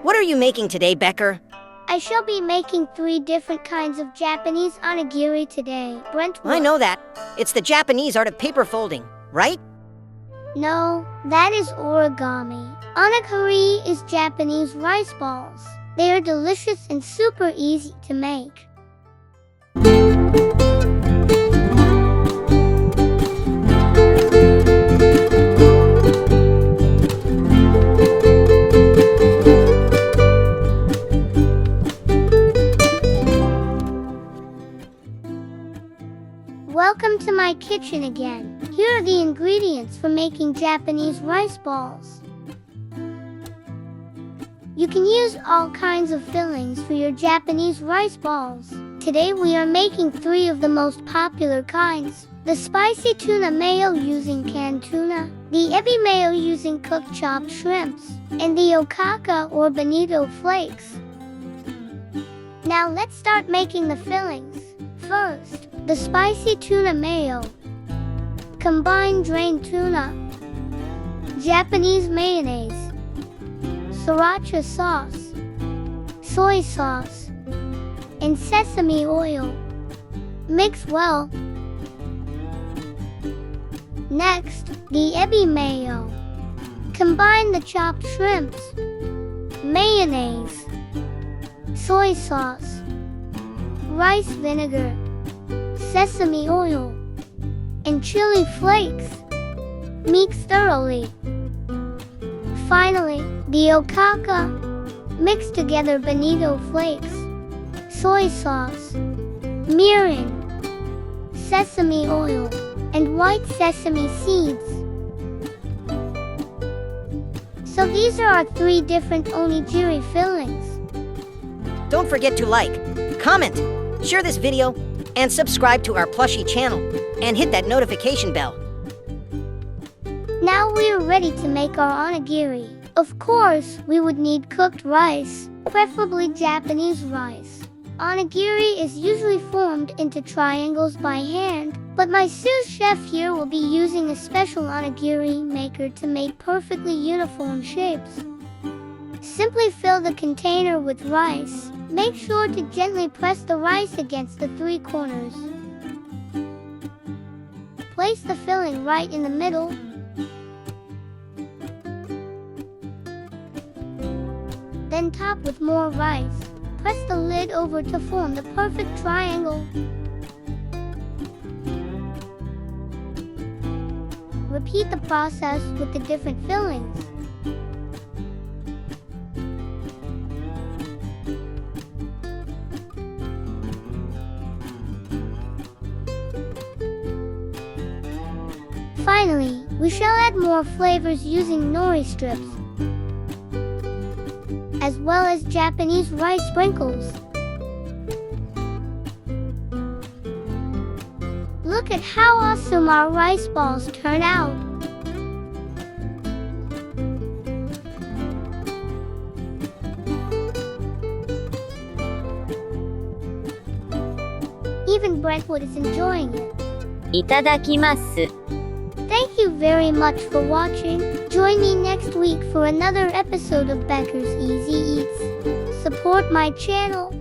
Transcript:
What are you making today, Becker? I shall be making 3 different kinds of Japanese onigiri today, Brentwood. I know that. It's the Japanese art of paper folding, right? No, that is origami. Onigiri is Japanese rice balls. They are delicious and super easy to make. Welcome to my kitchen again. Here are the ingredients for making Japanese rice balls. You can use all kinds of fillings for your Japanese rice balls. Today we are making 3 of the most popular kinds. The spicy tuna mayo using canned tuna, the ebi mayo using cooked chopped shrimps, and the okaka or bonito flakes. Now let's start making the fillings. First, the spicy tuna mayo. Combine drained tuna, Japanese mayonnaise, sriracha sauce, soy sauce, and sesame oil. Mix well. Next, the ebi mayo. Combine the chopped shrimps, mayonnaise, soy sauce, rice vinegar, sesame oil, and chili flakes. Mix thoroughly. Finally, the okaka. Mix together bonito flakes, soy sauce, mirin, sesame oil, and white sesame seeds. So these are our 3 different onigiri fillings. Don't forget to like, comment, share this video, and subscribe to our Plushie channel, and hit that notification bell. Now we are ready to make our onigiri. Of course, we would need cooked rice, preferably Japanese rice. Onigiri is usually formed into triangles by hand, but my sous chef here will be using a special onigiri maker to make perfectly uniform shapes. Simply fill the container with rice. Make sure to gently press the rice against the 3 corners. Place the filling right in the middle. Then top with more rice. Press the lid over to form the perfect triangle. Repeat the process with the different fillings. Finally, we shall add more flavors using nori strips, as well as Japanese rice sprinkles. Look at how awesome our rice balls turn out. Even Brentwood is enjoying it. いただきます。 Thank you very much for watching. Join me next week for another episode of Becker's Easy Eats. Support my channel.